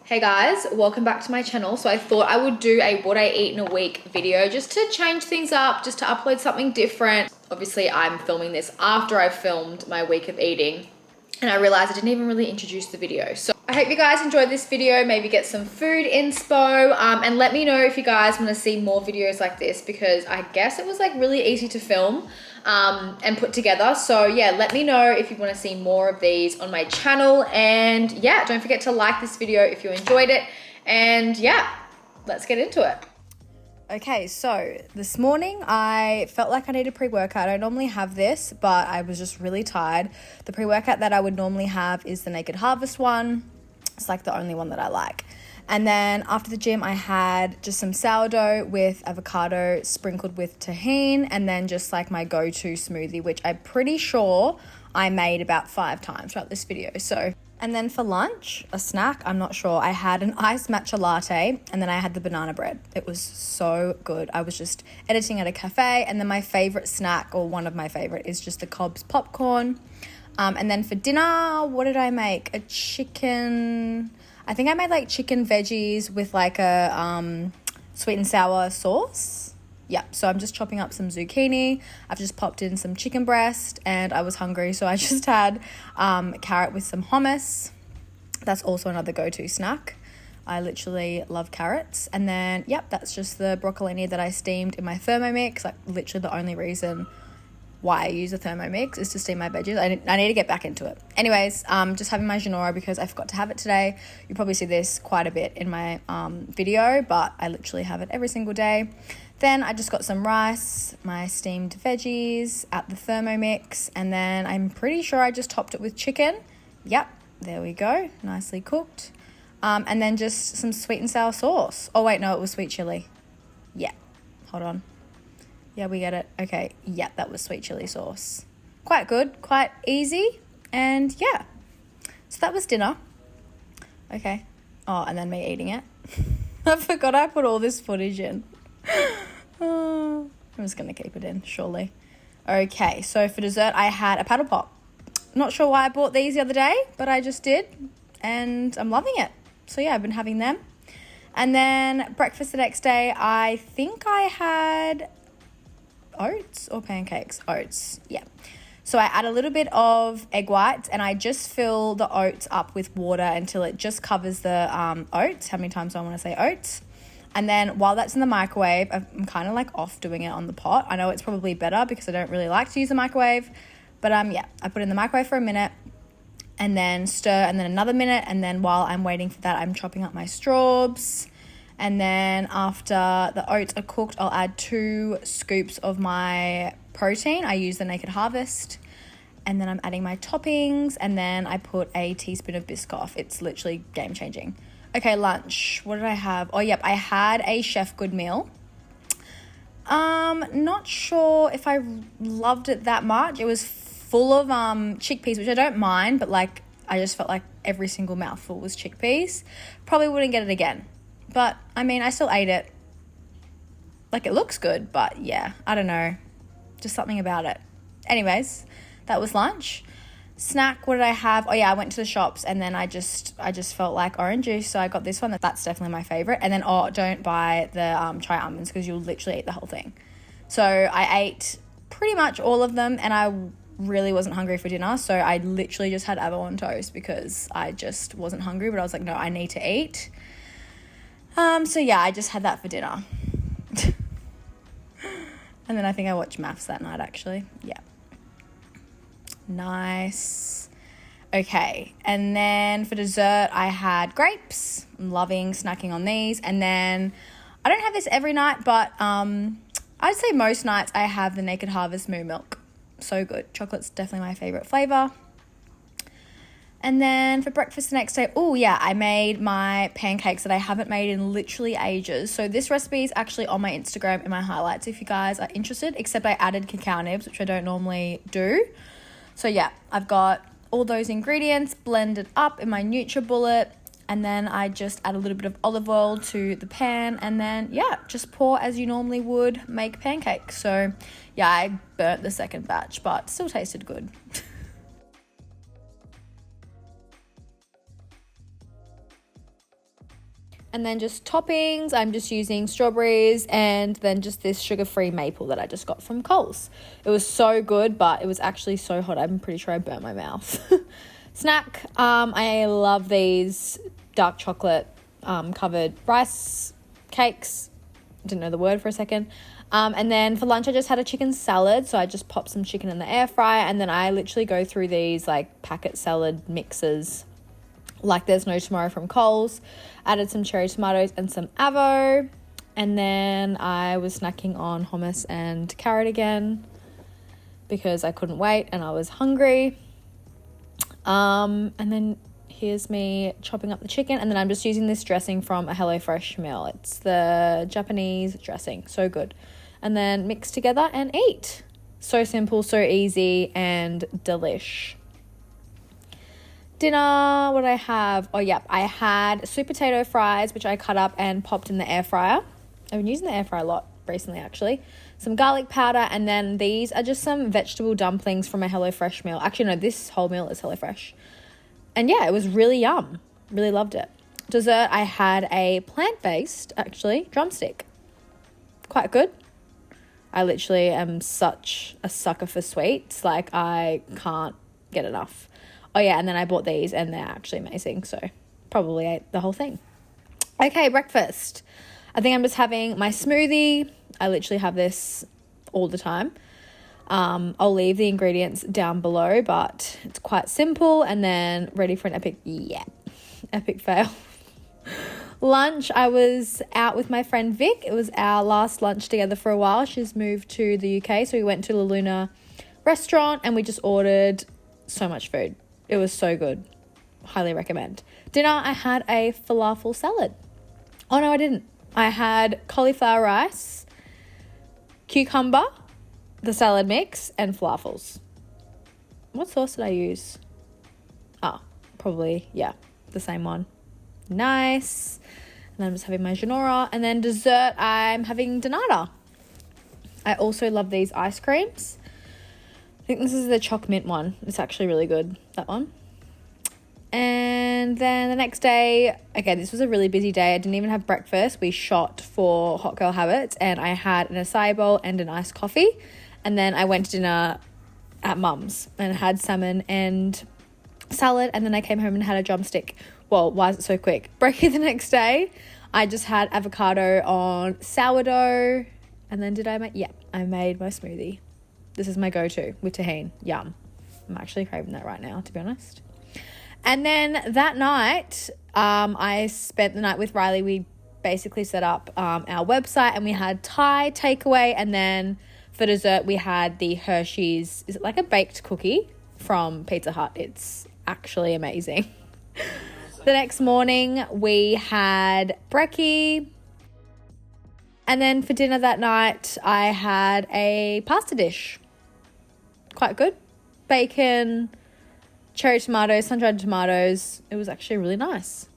Hey guys, welcome back to my channel. So I thought I would do a what I eat in a week video just to change things up, just to upload something different. Obviously I'm filming this after I filmed my week of eating and I realized I didn't even really introduce the video. So I hope you guys enjoyed this video, maybe get some food inspo, and let me know if you guys want to see more videos like this because I guess it was like really easy to film and put together. So yeah, let me know if you want to see more of these on my channel, and yeah, don't forget to like this video if you enjoyed it, and yeah, let's get into it. Okay, so this morning I felt like I needed pre-workout. I don't normally have this, but I was just really tired. The pre-workout that I would normally have is the Naked Harvest one. It's like the only one that I like. And then after the gym, I had just some sourdough with avocado sprinkled with tahini, and then just like my go-to smoothie, which I'm pretty sure I made about 5 times throughout this video. So, and then for lunch, a snack, I'm not sure. I had an iced matcha latte and then I had the banana bread. It was so good. I was just editing at a cafe, and then my favorite snack, or one of my favorite, is just the Cobb's popcorn. And then for dinner, what did I make? A chicken, I think I made like chicken veggies with like a sweet and sour sauce. Yeah, so I'm just chopping up some zucchini. I've just popped in some chicken breast and I was hungry, so I just had carrot with some hummus. That's also another go-to snack. I literally love carrots. And then, yep, that's just the broccolini that I steamed in my Thermomix. Like literally the only reason why I use a Thermomix is to steam my veggies. I need to get back into it. Anyways, just having my Ginora because I forgot to have it today. You probably see this quite a bit in my video, but I literally have it every single day. Then I just got some rice, my steamed veggies at the Thermomix, and then I'm pretty sure I just topped it with chicken. Yep, there we go, nicely cooked. And then just some sweet and sour sauce. Oh wait, no, it was sweet chili. Yeah, hold on. Yeah, we get it. Okay, yeah, that was sweet chili sauce. Quite good, quite easy, and yeah. So that was dinner. Okay. Oh, and then me eating it. I forgot I put all this footage in. I'm just going to keep it in, surely. Okay, so for dessert, I had a paddle pop. Not sure why I bought these the other day, but I just did, and I'm loving it. So yeah, I've been having them. And then breakfast the next day, I think I had oats or pancakes? Oats, yeah. So I add a little bit of egg whites and I just fill the oats up with water until it just covers the oats. How many times do I want to say oats? And then while that's in the microwave, I'm kind of like off doing it on the pot. I know it's probably better because I don't really like to use the microwave. But yeah, I put it in the microwave for a minute and then stir, and then another minute. And then while I'm waiting for that, I'm chopping up my straws. And then after the oats are cooked, I'll add 2 scoops of my protein. I use the Naked Harvest. And then I'm adding my toppings, and then I put a teaspoon of Biscoff. It's literally game changing. Okay, lunch. What did I have? Oh, yep, I had a Chef Good meal. Not sure if I loved it that much. It was full of chickpeas, which I don't mind, but like I just felt like every single mouthful was chickpeas. Probably wouldn't get it again. But, I mean, I still ate it. Like, it looks good, but yeah, I don't know. Just something about it. Anyways, that was lunch. Snack, what did I have? Oh, yeah, I went to the shops and then I just felt like orange juice, so I got this one. That's definitely my favourite. And then, don't buy the chai almonds because you'll literally eat the whole thing. So I ate pretty much all of them and I really wasn't hungry for dinner, so I literally just had avocado on toast because I just wasn't hungry, but I was like, no, I need to eat. So yeah, I just had that for dinner. And then I think I watched maths that night, actually. Yeah. Nice. Okay. And then for dessert, I had grapes. I'm loving snacking on these. And then I don't have this every night, but I'd say most nights I have the Naked Harvest Moo Milk. So good. Chocolate's definitely my favorite flavor. And then for breakfast the next day, oh yeah, I made my pancakes that I haven't made in literally ages. So this recipe is actually on my Instagram in my highlights if you guys are interested, except I added cacao nibs, which I don't normally do. So yeah, I've got all those ingredients blended up in my NutriBullet, and then I just add a little bit of olive oil to the pan, and then yeah, just pour as you normally would make pancakes. So yeah, I burnt the second batch, but still tasted good. And then just toppings, I'm just using strawberries and then just this sugar-free maple that I just got from Coles. It was so good, but it was actually so hot. I'm pretty sure I burnt my mouth. Snack, I love these dark chocolate covered rice cakes. Didn't know the word for a second. And then for lunch, I just had a chicken salad. So I just popped some chicken in the air fryer, and then I literally go through these like packet salad mixes like there's no tomorrow from Coles. Added some cherry tomatoes and some avo. And then I was snacking on hummus and carrot again because I couldn't wait and I was hungry. And then here's me chopping up the chicken, and then I'm just using this dressing from a HelloFresh meal. It's the Japanese dressing. So good. And then mix together and eat. So simple, so easy, and delish. Dinner, what did I have? Oh, yeah, I had sweet potato fries, which I cut up and popped in the air fryer. I've been using the air fryer a lot recently, actually. Some garlic powder, and then these are just some vegetable dumplings from a HelloFresh meal. Actually, no, this whole meal is HelloFresh. And yeah, it was really yum. Really loved it. Dessert, I had a plant-based, actually, drumstick. Quite good. I literally am such a sucker for sweets. Like, I can't get enough. Oh, yeah, and then I bought these, and they're actually amazing. So, probably ate the whole thing. Okay, breakfast. I think I'm just having my smoothie. I literally have this all the time. I'll leave the ingredients down below, but it's quite simple. And then ready for an epic fail. Lunch, I was out with my friend Vic. It was our last lunch together for a while. She's moved to the UK, so we went to La Luna restaurant and we just ordered so much food. It was so good. Highly recommend. Dinner, I had a falafel salad. Oh, no, I didn't. I had cauliflower rice, cucumber, the salad mix, and falafels. What sauce did I use? Oh, probably, yeah, the same one. Nice. And then I'm just having my Genora. And then dessert, I'm having Donata. I also love these ice creams. I think this is the choc mint one. It's actually really good, that one. And then the next day, okay, this was a really busy day. I didn't even have breakfast. We shot for Hot Girl Habits, and I had an acai bowl and an iced coffee. And then I went to dinner at Mum's and had salmon and salad. And then I came home and had a drumstick. Well, why is it so quick? Brekkie the next day, I just had avocado on sourdough. And then I made my smoothie. This is my go-to with tahini. Yum. I'm actually craving that right now, to be honest. And then that night, I spent the night with Riley. We basically set up our website, and we had Thai takeaway. And then for dessert, we had the Hershey's, is it like a baked cookie from Pizza Hut? It's actually amazing. The next morning, we had brekkie. And then for dinner that night, I had a pasta dish. Quite good. Bacon, cherry tomatoes, sun-dried tomatoes. It was actually really nice.